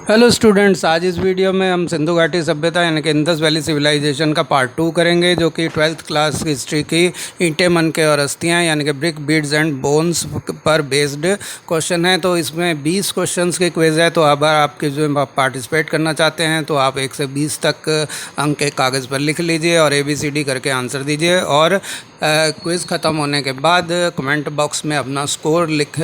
Hello students, आज इस video में हम सिंधु घाटी सभ्यता यानी कि इंडस वैली सिविलाइजेशन का पार्ट 2 करेंगे, जो कि 12th क्लास हिस्ट्री की ईंटें, मनके और अस्थियाँ यानी कि ब्रिक, बीड्स एंड बोन्स पर बेस्ड क्वेश्चन है। तो इसमें 20 क्वेश्चंस के क्विज़ है। तो अगर आपके जो पार्टिसिपेट करना चाहते हैं तो आप 1 से 20 तक अंक एक कागज़ पर लिख लीजिए और ABCD करके आंसर दीजिए। और क्विज़ ख़त्म होने के बाद कमेंट बॉक्स में अपना स्कोर लिख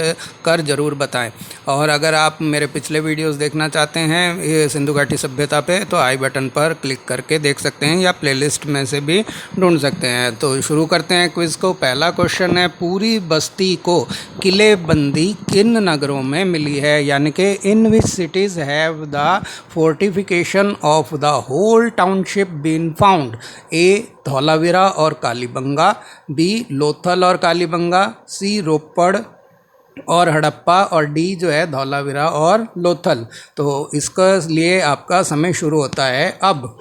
कर ज़रूर बताएं। और अगर आप मेरे पिछले वीडियोस देखना चाहते हैं ये सिंधु घाटी सभ्यता पे, तो आई बटन पर क्लिक करके देख सकते हैं या प्लेलिस्ट में से भी ढूंढ सकते हैं। तो शुरू करते हैं क्विज़ को। पहला क्वेश्चन है, पूरी बस्ती को किलेबंदी किन नगरों में मिली है, यानी कि in which cities have the fortification of the whole township been found. A Dholavira और कालीबंगा, बी लोथल और कालीबंगा, सी रोपड़ और हड़प्पा, और डी जो है धौलावीरा और लोथल। तो इसका लिए आपका समय शुरू होता है अब।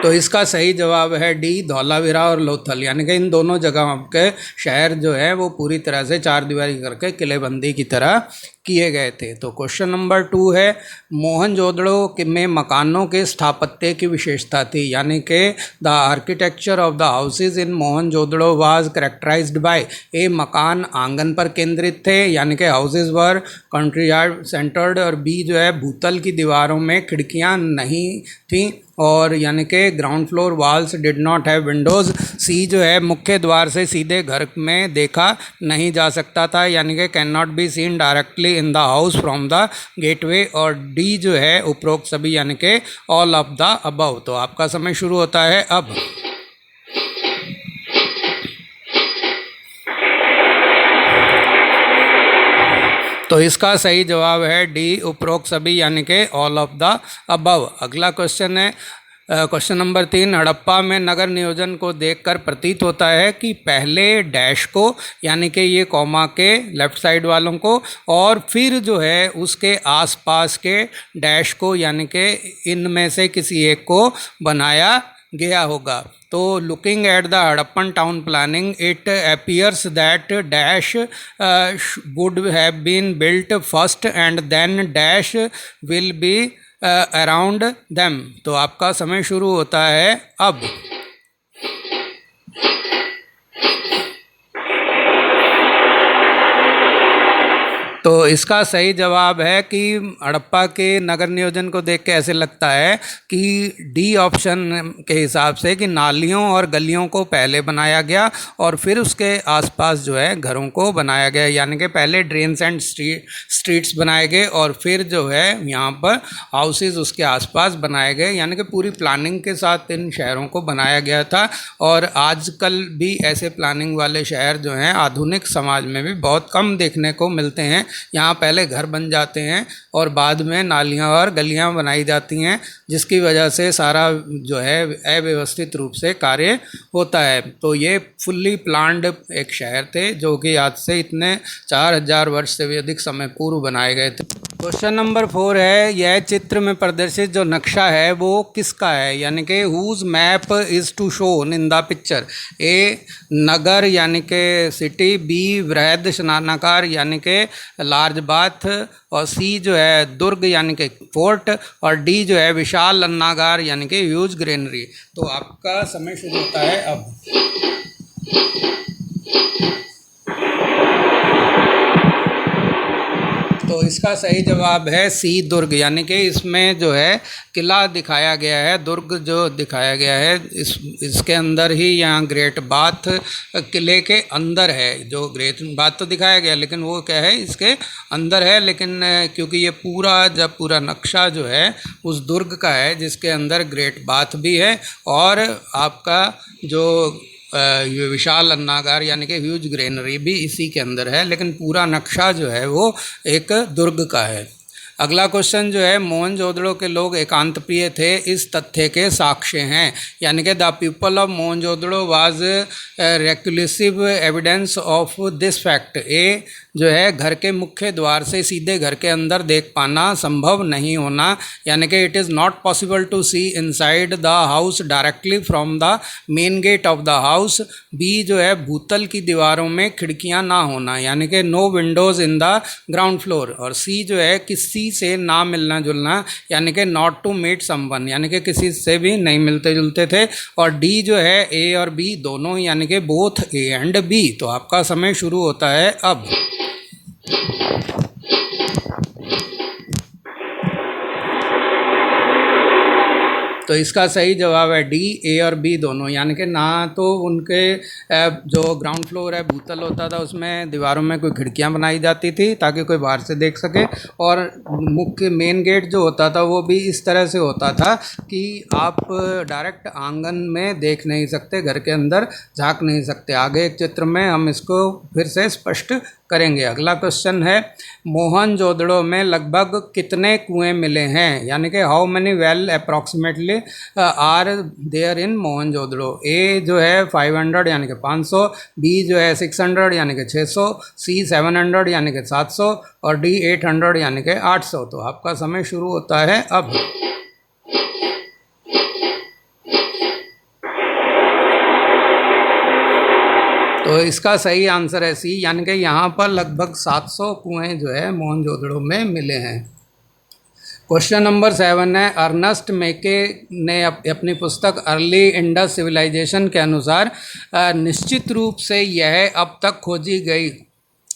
तो इसका सही जवाब है डी धौलावीरा और लोथल, यानी कि इन दोनों जगहों के शहर जो है वो पूरी तरह से चारदीवारी करके किलेबंदी की तरह किए गए थे। तो क्वेश्चन नंबर 2 है, मोहनजोदड़ो में मकानों के स्थापत्य की विशेषता थी, यानी कि the architecture of the houses in Mohenjodaro was characterised by. A मकान आंगन पर केंद्रित थे, यानी कि houses were courtyard centred, और बी जो है भूतल की दीवारों में खिड़कियां नहीं थीं, और यानी कि ground floor walls did not have windows. C जो है मुख्य द्वार से सीधे घर में देखा नहीं जा सकता था, यानी कि can not be seen directly in the house from the gateway, और डी जो है उपरोक्त सभी यानी कि ऑल ऑफ द अबव। तो आपका समय शुरू होता है अब। तो इसका सही जवाब है डी उपरोक्त सभी यानी कि ऑल ऑफ द अबव। अगला क्वेश्चन है, क्वेश्चन नंबर 3, हड़प्पा में नगर नियोजन को देखकर प्रतीत होता है कि पहले डैश को, यानी कि ये कॉमा के लेफ्ट साइड वालों को, और फिर जो है उसके आसपास के डैश को, यानी कि इनमें से किसी एक को बनाया गया होगा। तो looking at the Harappan town planning it appears that dash would have been built first and then dash will be around them. तो आपका समय शुरू होता है अब। तो इसका सही जवाब है कि हड़प्पा के नगर नियोजन को देख के ऐसे लगता है कि डी ऑप्शन के हिसाब से कि नालियों और गलियों को पहले बनाया गया और फिर उसके आसपास जो है घरों को बनाया गया, यानी कि पहले ड्रेन्स एंड स्ट्रीट्स बनाए गए और फिर जो है यहाँ पर हाउसेज उसके आसपास बनाए गए, यानी कि पूरी प्लानिंग के साथ इन शहरों को बनाया गया था। और आजकल भी ऐसे प्लानिंग वाले शहर जो हैं आधुनिक समाज में भी बहुत कम देखने को मिलते हैं। यहाँ पहले घर बन जाते हैं और बाद में नालियाँ और गलियाँ बनाई जाती हैं, जिसकी वजह से सारा जो है अव्यवस्थित रूप से कार्य होता है। तो ये फुल्ली प्लान्ड एक शहर थे जो कि आज से इतने 4000 वर्ष से भी अधिक समय पूर्व बनाए गए थे। क्वेश्चन नंबर 4 है, यह चित्र में प्रदर्शित जो नक्शा है वो किसका है, यानी कि whose map is to shown in the picture. A नगर यानी कि सिटी, बी वृहद स्नानागार यानी कि लार्ज बाथ, और सी जो है दुर्ग यानी कि फोर्ट, और डी जो है विशाल अन्नागार यानी कि ह्यूज ग्रेनरी। तो आपका समय शुरू होता है अब। तो इसका सही जवाब है सी दुर्ग, यानी कि इसमें जो है किला दिखाया गया है, दुर्ग जो दिखाया गया है इसके अंदर ही, यहाँ ग्रेट बाथ किले के अंदर है। जो ग्रेट बाथ तो दिखाया गया लेकिन वो क्या है इसके अंदर है, लेकिन क्योंकि ये पूरा नक्शा जो है उस दुर्ग का है जिसके अंदर ग्रेट बाथ भी है और आपका जो ये विशाल अन्नागार यानी कि ह्यूज ग्रेनरी भी इसी के अंदर है, लेकिन पूरा नक्शा जो है वो एक दुर्ग का है। अगला क्वेश्चन जो है, मोहनजोदड़ो के लोग एकांत प्रिय थे, इस तथ्य के साक्ष्य हैं, यानी कि the people of Mohenjodaro was reclusive evidence of this fact. A जो है घर के मुख्य द्वार से सीधे घर के अंदर देख पाना संभव नहीं होना, यानी कि it is not possible to see inside the house directly from the main gate of the house. B जो है भूतल की दीवारों में खिड़कियां ना होना, यानी कि no windows in the ground floor. और सी जो है किसी से ना मिलना जुलना, यानी कि नॉट टू मीट समवन, यानी कि किसी से भी नहीं मिलते जुलते थे। और डी जो है ए और बी दोनों, यानी कि बोथ ए एंड बी। तो आपका समय शुरू होता है अब। तो इसका सही जवाब है डी, ए और बी दोनों, यानी कि ना तो उनके जो ग्राउंड फ्लोर है भूतल होता था उसमें दीवारों में कोई खिड़कियां बनाई जाती थी ताकि कोई बाहर से देख सके, और मुख्य मेन गेट जो होता था वो भी इस तरह से होता था कि आप डायरेक्ट आंगन में देख नहीं सकते, घर के अंदर झांक नहीं सकते। आगे एक चित्र में हम इसको फिर से स्पष्ट करेंगे। अगला क्वेश्चन है मोहनजोदड़ो में लगभग कितने कुएं मिले हैं, यानी कि how many well approximately are there in Mohenjodaro. A जो है 500 यानी कि 500, बी जो है 600 यानी कि 600, सी 700 यानी कि 700 और डी 800 यानी कि 800। तो आपका समय शुरू होता है अब। तो इसका सही आंसर है सी, यानी कि यहाँ पर लगभग 700 कुएं जो है मोहनजोदड़ो में मिले हैं। क्वेश्चन नंबर 7 है अर्नस्ट मेके ने अपनी पुस्तक अर्ली इंडस सिविलाइजेशन के अनुसार निश्चित रूप से यह अब तक खोजी गई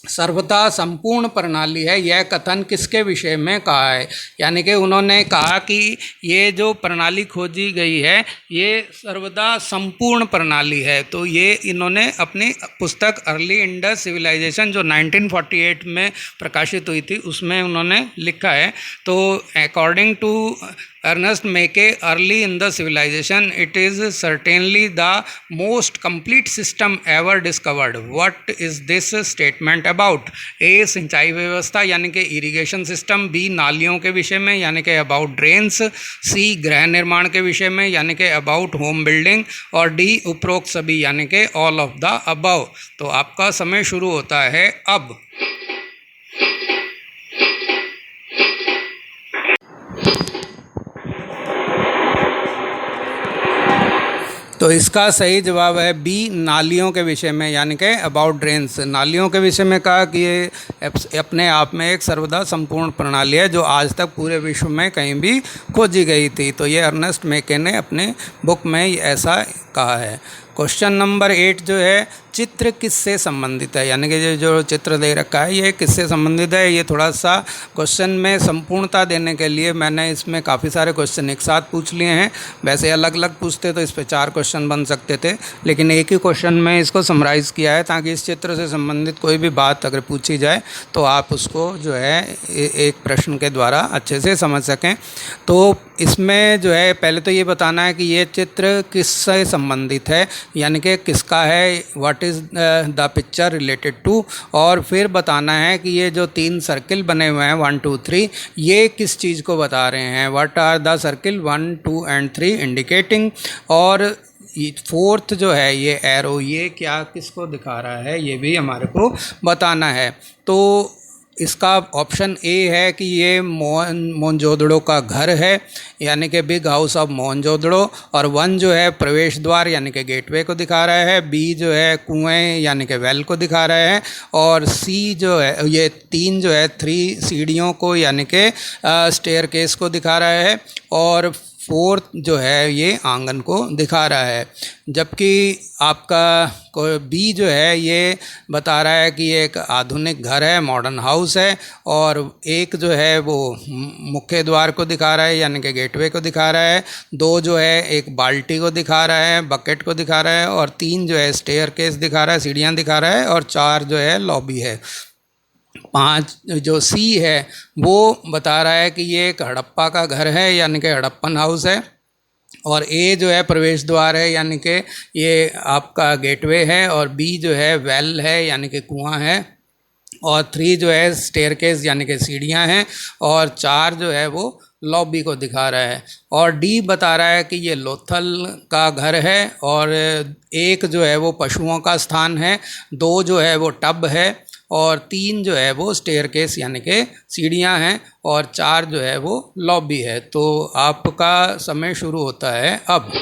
सर्वथा संपूर्ण प्रणाली है, यह कथन किसके विषय में कहा है। यानी कि उन्होंने कहा कि ये जो प्रणाली खोजी गई है ये सर्वदा संपूर्ण प्रणाली है। तो ये इन्होंने अपनी पुस्तक अर्ली इंडस सिविलाइजेशन जो 1948 में प्रकाशित हुई थी उसमें उन्होंने लिखा है। तो according to Ernest Mackay, early in the civilization, it is certainly the most complete system ever discovered. What is this statement about? A. सिंचाई व्यवस्था यानी कि इरिगेशन सिस्टम, बी नालियों के विषय में यानी कि अबाउट ड्रेन्स, सी गृह निर्माण के विषय में यानी कि अबाउट होम बिल्डिंग और डी उपरोक्त सभी यानी कि ऑल ऑफ द अबव। तो आपका समय शुरू होता है अब। तो इसका सही जवाब है बी नालियों के विषय में यानी कि अबाउट ड्रेन्स। नालियों के विषय में कहा कि ये अपने आप में एक सर्वदा संपूर्ण प्रणाली है जो आज तक पूरे विश्व में कहीं भी खोजी गई थी। तो ये अर्नेस्ट मेके ने अपने बुक में ऐसा कहा है। क्वेश्चन नंबर 8 जो है चित्र किससे संबंधित है, यानी कि जो चित्र दे रखा है ये किससे संबंधित है। ये थोड़ा सा क्वेश्चन में संपूर्णता देने के लिए मैंने इसमें काफ़ी सारे क्वेश्चन एक साथ पूछ लिए हैं। वैसे अलग अलग पूछते तो इस पे 4 क्वेश्चन बन सकते थे, लेकिन एक ही क्वेश्चन में इसको समराइज़ किया है ताकि इस चित्र से संबंधित कोई भी बात अगर पूछी जाए तो आप उसको जो है एक प्रश्न के द्वारा अच्छे से समझ सकें। तो इसमें जो है पहले तो ये बताना है कि ये चित्र किससे संबंधित है, यानी कि किसका है, what is the picture related to, और फिर बताना है कि ये जो 3 सर्किल बने हुए हैं 1 2 3 ये किस चीज़ को बता रहे हैं, what are the circle 1 2 and 3 indicating. और 4th जो है ये एरो ये क्या किसको दिखा रहा है ये भी हमारे को बताना है। तो इसका ऑप्शन ए है कि ये मोहनजोदड़ो का घर है यानी कि बिग हाउस ऑफ मोहनजोदड़ो, और 1 जो है प्रवेश द्वार यानी कि गेटवे को दिखा रहा है, बी जो है कुएं यानी कि वेल को दिखा रहा है, और सी जो है ये 3 जो है 3 सीढ़ियों को यानी कि स्टेयरकेस को दिखा रहा है, और 4th जो है ये आंगन को दिखा रहा है। जबकि आपका बी जो है ये बता रहा है कि ये एक आधुनिक घर है, मॉडर्न हाउस है, और एक जो है वो मुख्य द्वार को दिखा रहा है यानी कि गेटवे को दिखा रहा है, 2 जो है एक बाल्टी को दिखा रहा है, बकेट को दिखा रहा है, और 3 जो है स्टेयरकेस दिखा रहा है, सीढ़ियाँ दिखा रहा है, और 4 जो है लॉबी है। 5 जो सी है वो बता रहा है कि ये एक हड़प्पा का घर है यानी कि हड़प्पन हाउस है, और ए जो है प्रवेश द्वार है यानी कि ये आपका गेटवे है, और बी जो है वेल है यानी कि कुआं है, और 3 जो है स्टेयरकेस यानी कि सीढ़ियां हैं, और 4 जो है वो लॉबी को दिखा रहा है, और डी बता रहा है कि ये लोथल का घर है, और 1 जो है वो पशुओं का स्थान है, 2 जो है वो टब है, और 3 जो है वो स्टेयरकेस यानी कि सीढ़ियाँ हैं, और 4 जो है वो लॉबी है। तो आपका समय शुरू होता है अब।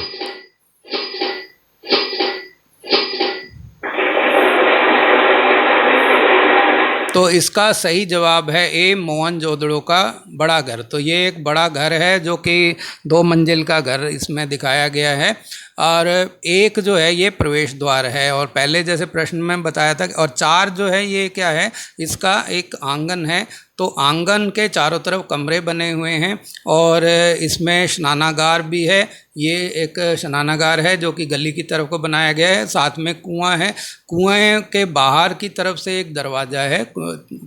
तो इसका सही जवाब है ए, मोहनजोदड़ो का बड़ा घर। तो ये एक बड़ा घर है जो कि 2 मंजिल का घर इसमें दिखाया गया है, और एक जो है ये प्रवेश द्वार है, और पहले जैसे प्रश्न में बताया था, और 4 जो है ये क्या है, इसका एक आंगन है। तो आंगन के चारों तरफ कमरे बने हुए हैं, और इसमें स्नानागार भी है। ये एक स्नानागार है जो कि गली की तरफ को बनाया गया है, साथ में कुआं है। कुएं के बाहर की तरफ से एक दरवाज़ा है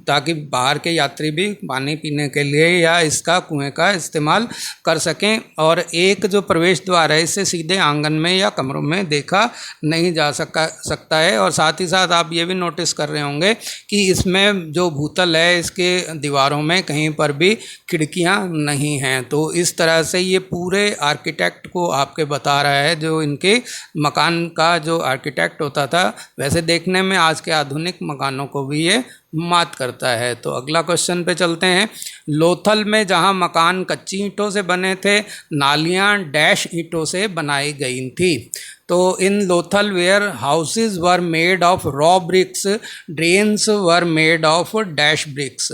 ताकि बाहर के यात्री भी पानी पीने के लिए या इसका कुएं का इस्तेमाल कर सकें। और एक जो प्रवेश द्वार है इससे सीधे आंगन में या कमरों में देखा नहीं जा सकता है। और साथ ही साथ आप ये भी नोटिस कर रहे होंगे कि इसमें जो भूतल है इसके दीवारों में कहीं पर भी खिड़कियां नहीं हैं। तो इस तरह से ये पूरे आर्किटेक्ट को आपके बता रहा है, जो इनके मकान का जो आर्किटेक्ट होता था वैसे देखने में आज के आधुनिक मकानों को भी ये मात करता है। तो अगला क्वेश्चन पे चलते हैं। लोथल में जहां मकान कच्ची ईंटों से बने थे, नालियां डैश ईंटों से बनाई गई थी। तो in Lothal where houses were made of raw bricks, drains were made of dash bricks.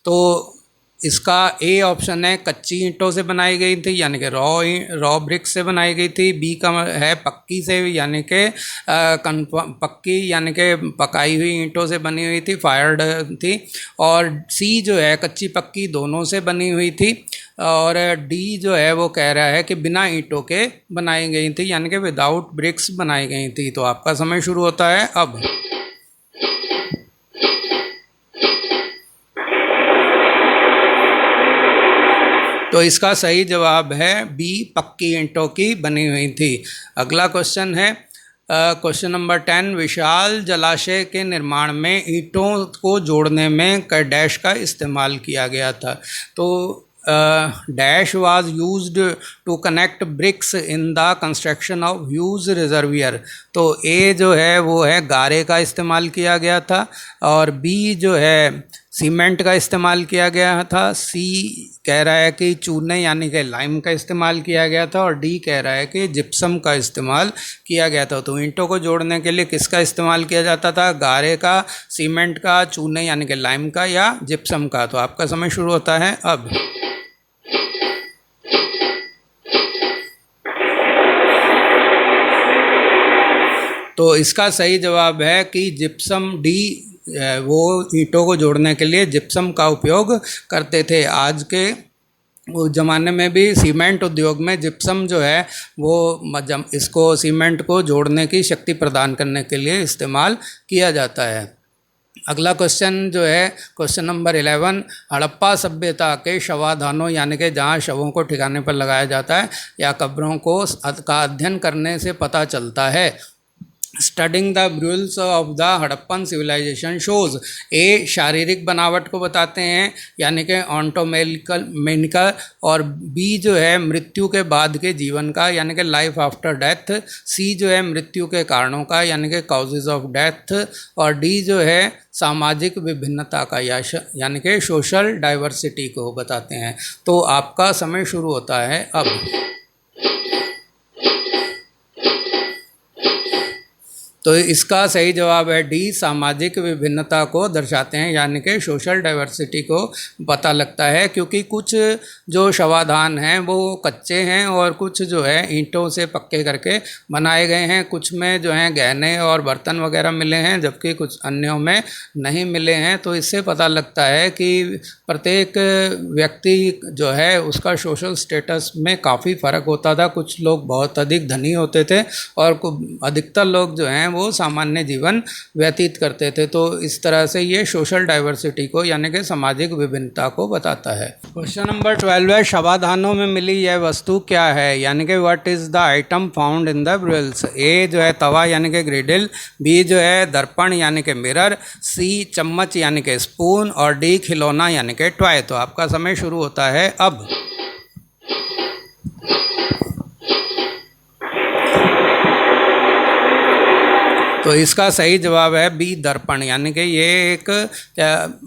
तो इसका ए ऑप्शन है कच्ची ईंटों से बनाई गई थी यानी कि रॉ ब्रिक्स से बनाई गई थी। बी का है पक्की से यानी कि पक्की यानी कि पकाई हुई ईंटों से बनी हुई थी, फायर्ड थी। और सी जो है कच्ची पक्की दोनों से बनी हुई थी। और डी जो है वो कह रहा है कि बिना ईंटों के बनाई गई थी यानी कि विदाउट ब्रिक्स बनाई गई थी। तो आपका समय शुरू होता है अब। तो इसका सही जवाब है बी, पक्की ईंटों की बनी हुई थी। अगला क्वेश्चन है क्वेश्चन नंबर 10। विशाल जलाशय के निर्माण में ईंटों को जोड़ने में डैश का इस्तेमाल किया गया था। तो dash was used to connect bricks in the construction of huge reservoir. तो ए जो है वो है गारे का इस्तेमाल किया गया था, और बी जो है सीमेंट का इस्तेमाल किया गया था। सी कह रहा है कि चूने यानी कि लाइम का इस्तेमाल किया गया था, और डी कह रहा है कि जिप्सम का इस्तेमाल किया गया था। तो ईंटों को जोड़ने के लिए किसका इस्तेमाल किया जाता था? गारे का, सीमेंट का, चूने यानी कि लाइम का, या जिप्सम का। तो आपका समय शुरू होता है अब। तो इसका सही जवाब है कि जिप्सम, डी, वो ईंटों को जोड़ने के लिए जिप्सम का उपयोग करते थे। आज के उस ज़माने में भी सीमेंट उद्योग में जिप्सम जो है वो इसको सीमेंट को जोड़ने की शक्ति प्रदान करने के लिए इस्तेमाल किया जाता है। अगला क्वेश्चन जो है क्वेश्चन नंबर 11। हड़प्पा सभ्यता के शवाधानों यानी कि जहाँ शवों को ठिकाने पर लगाया जाता है या कब्रों को का अध्ययन करने से पता चलता है। Studying the burials of the Harappan civilisation shows. A शारीरिक बनावट को बताते हैं यानी कि ऑन्टोमेनिकल, और बी जो है मृत्यु के बाद के जीवन का यानी कि लाइफ आफ्टर डेथ। सी जो है मृत्यु के कारणों का यानी कि कॉजेज ऑफ डेथ, और डी जो है सामाजिक विभिन्नता का यानी कि सोशल डाइवर्सिटी को बताते हैं। तो आपका समय शुरू होता है अब। तो इसका सही जवाब है डी, सामाजिक विभिन्नता को दर्शाते हैं यानी कि सोशल डाइवर्सिटी को पता लगता है, क्योंकि कुछ जो शवाधान हैं वो कच्चे हैं और कुछ जो है ईंटों से पक्के करके बनाए गए हैं। कुछ में जो हैं गहने और बर्तन वगैरह मिले हैं जबकि कुछ अन्यों में नहीं मिले हैं। तो इससे पता लगता है कि प्रत्येक व्यक्ति जो है उसका सोशल स्टेटस में काफ़ी फ़र्क होता था। कुछ लोग बहुत अधिक धनी होते थे और अधिकतर लोग जो हैं वो सामान्य जीवन व्यतीत करते थे। तो इस तरह से ये सोशल डाइवर्सिटी को यानी कि सामाजिक विभिन्नता को बताता है। क्वेश्चन नंबर 12 है शवाधानों में मिली यह वस्तु क्या है यानी कि what is the item found in the burials. A जो है तवा यानी कि ग्रिडल, बी जो है दर्पण यानी कि मिरर, सी चम्मच यानी कि स्पून, और डी खिलौना यानी कि टॉय। तो आपका समय शुरू होता है अब। तो इसका सही जवाब है बी दर्पण, यानी कि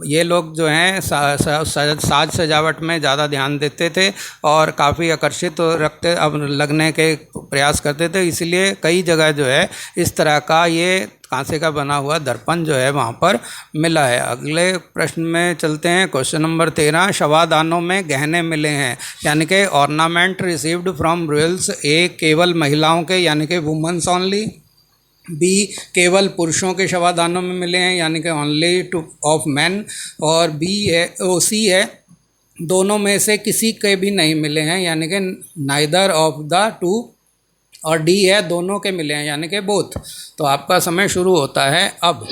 ये लोग जो हैं साज सजावट में ज़्यादा ध्यान देते थे और काफ़ी आकर्षित रखते अब लगने के प्रयास करते थे, इसलिए कई जगह जो है इस तरह का ये कांसे का बना हुआ दर्पण जो है वहाँ पर मिला है। अगले प्रश्न में चलते हैं। क्वेश्चन नंबर 13, शवादानों में गहने मिले हैं, यानी कि ऑर्नामेंट रिसीव्ड फ्रॉम रॉयल्स। ए केवल महिलाओं के यानी कि वुमेन्स ओनली। बी केवल पुरुषों के शवादानों में मिले हैं, यानी कि ओनली टू ऑफ मैन। और सी है दोनों में से किसी के भी नहीं मिले हैं, यानी कि नाइदर ऑफ द टू। और डी है दोनों के मिले हैं, यानी कि बोथ। तो आपका समय शुरू होता है अब।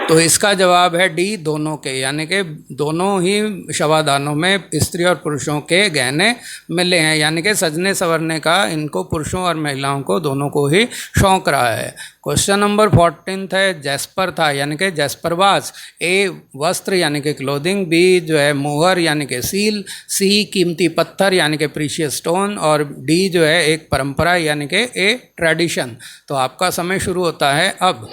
तो इसका जवाब है डी दोनों के, यानी कि दोनों ही शवादानों में स्त्री और पुरुषों के गहने मिले हैं, यानी कि सजने संवरने का इनको पुरुषों और महिलाओं को दोनों को ही शौक रहा है। क्वेश्चन नंबर 14 है जैस्पर था, यानी कि जैस्परवाज। ए वस्त्र यानी कि क्लोथिंग। बी जो है मोहर यानी कि सील। सी कीमती पत्थर यानी कि प्रीशियस स्टोन। और डी जो है एक परंपरा यानी कि ए ट्रेडिशन। तो आपका समय शुरू होता है अब।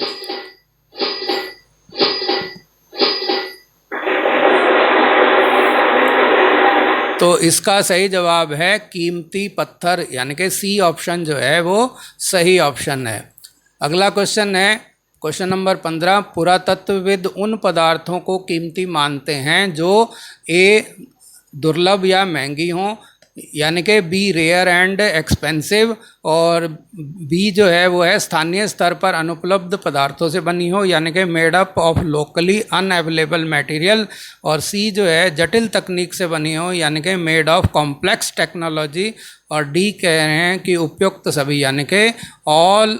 तो इसका सही जवाब है कीमती पत्थर, यानी कि सी ऑप्शन जो है वो सही ऑप्शन है। अगला क्वेश्चन है क्वेश्चन नंबर 15, पुरातत्वविद उन पदार्थों को कीमती मानते हैं जो ए दुर्लभ या महंगी हों, यानी कि बी रेयर एंड एक्सपेंसिव। और बी जो है वो है स्थानीय स्तर पर अनुपलब्ध पदार्थों से बनी हो, यानी कि made up of locally unavailable material. और सी जो है जटिल तकनीक से बनी हो, यानी कि मेड ऑफ कॉम्प्लेक्स टेक्नोलॉजी। और डी कह रहे हैं कि उपयुक्त सभी, यानी कि ऑल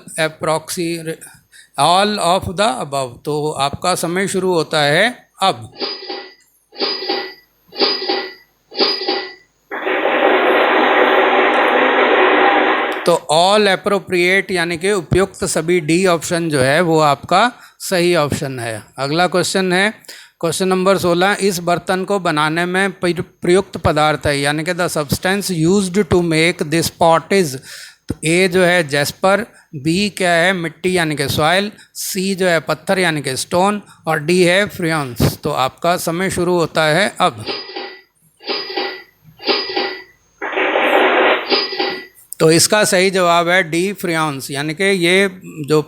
ऑफ द अबव। तो आपका समय शुरू होता है अब। तो ऑल एप्रोप्रिएट यानी कि उपयुक्त सभी, डी ऑप्शन जो है वो आपका सही ऑप्शन है। अगला क्वेश्चन है क्वेश्चन नंबर 16, इस बर्तन को बनाने में प्रयुक्त पदार्थ है, यानी कि the substance used to make this pot is. तो ए जो है जैस्पर। बी क्या है मिट्टी यानी कि सॉइल। सी जो है पत्थर यानी कि स्टोन। और डी है फ्रियॉन्स। तो आपका समय शुरू होता है अब। तो इसका सही जवाब है डी फ्रियॉन्स, यानी कि ये जो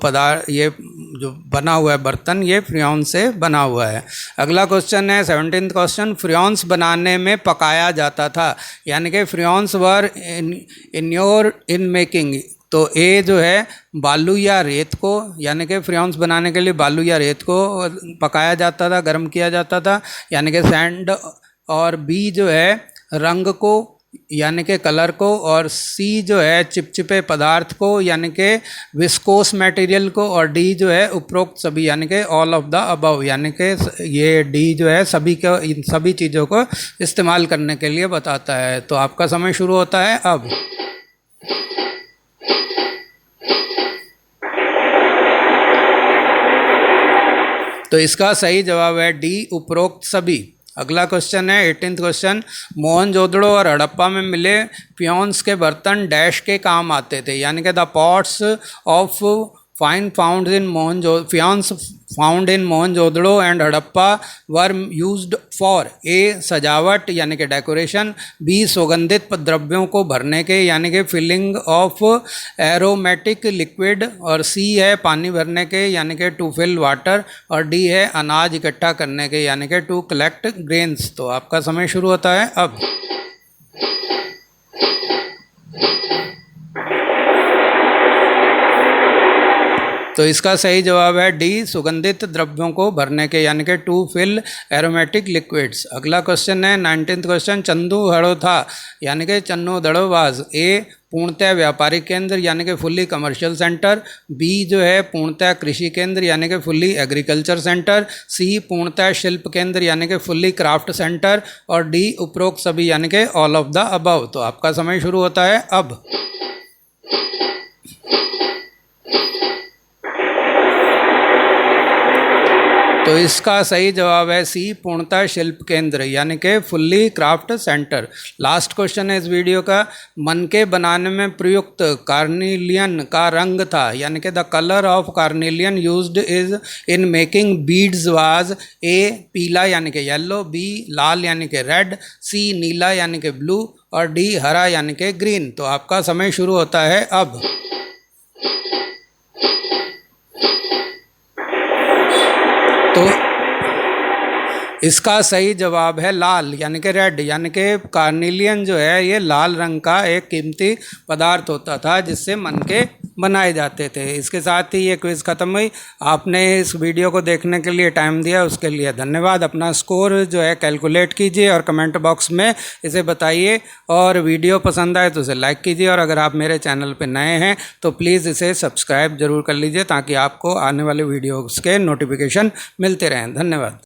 बना हुआ है बर्तन ये फ्रियॉन्स से बना हुआ है। अगला क्वेश्चन है 17th क्वेश्चन, फ्रियॉन्स बनाने में पकाया जाता था, यानी कि फ्रियॉन्स वर इन मेकिंग। तो ए जो है बालू या रेत को, यानी कि फ्रियॉन्स बनाने के लिए बालू या रेत को पकाया जाता था, गर्म किया जाता था, यानी कि सैंड। और बी जो है रंग को, यानी कि कलर को। और सी जो है चिपचिपे पदार्थ को, यानी कि विस्कोस मटेरियल को। और डी जो है उपरोक्त सभी, यानी कि ऑल ऑफ द अबव, यानी कि ये डी जो है इन सभी चीज़ों को इस्तेमाल करने के लिए बताता है। तो आपका समय शुरू होता है अब। तो इसका सही जवाब है डी उपरोक्त सभी। अगला क्वेश्चन है 18th क्वेश्चन, मोहनजोदड़ो और हड़प्पा में मिले फ्रियॉन्स के बर्तन डैश के काम आते थे, यानी कि the pots of faience found in Mohenjodaro and Harappa were used for. A सजावट यानी कि डेकोरेशन। बी सुगंधित द्रव्यों को भरने के, यानी कि फिलिंग ऑफ एरोमेटिक लिक्विड। और सी है पानी भरने के, यानी कि टू फिल वाटर। और डी है अनाज इकट्ठा करने के, यानी कि टू कलेक्ट ग्रेन्स। तो आपका समय शुरू होता है अब। तो इसका सही जवाब है डी सुगंधित द्रव्यों को भरने के, यानी कि टू फिल एरोमेटिक लिक्विड्स। अगला क्वेश्चन है 19th क्वेश्चन, चंदू हड़ो था, यानी कि चन्नो दड़ोबाज। ए पूर्णतः व्यापारिक केंद्र, यानी कि फुल्ली कमर्शियल सेंटर। बी जो है पूर्णतः कृषि केंद्र, यानी कि फुल्ली एग्रीकल्चर सेंटर। सी पूर्णतः शिल्प केंद्र, यानी कि फुल्ली क्राफ्ट सेंटर। और डी उपरोक्त सभी, यानी कि ऑल ऑफ द अबव। तो आपका समय शुरू होता है अब। तो इसका सही जवाब है सी, पूर्णतः शिल्प केंद्र यानी कि fully craft centre. Last question है इस वीडियो का, मनके बनाने में प्रयुक्त कार्निलियन का रंग था, यानी कि the colour of carnelian used is in making beads was A पीला यानी कि येलो, बी लाल यानी कि रेड, सी नीला यानी कि ब्लू और डी हरा यानी कि ग्रीन। तो आपका समय शुरू होता है अब। तो इसका सही जवाब है लाल यानी कि रेड, यानी कि कार्निलियन जो है ये लाल रंग का एक कीमती पदार्थ होता था जिससे मनके बनाए जाते थे। इसके साथ ही ये क्विज़ ख़त्म हुई। आपने इस वीडियो को देखने के लिए टाइम दिया उसके लिए धन्यवाद। अपना स्कोर जो है कैलकुलेट कीजिए और कमेंट बॉक्स में इसे बताइए, और वीडियो पसंद आए तो इसे लाइक कीजिए, और अगर आप मेरे चैनल पर नए हैं तो प्लीज़ इसे सब्सक्राइब ज़रूर कर लीजिए ताकि आपको आने वाले वीडियोज़ के नोटिफिकेशन मिलते रहें। धन्यवाद।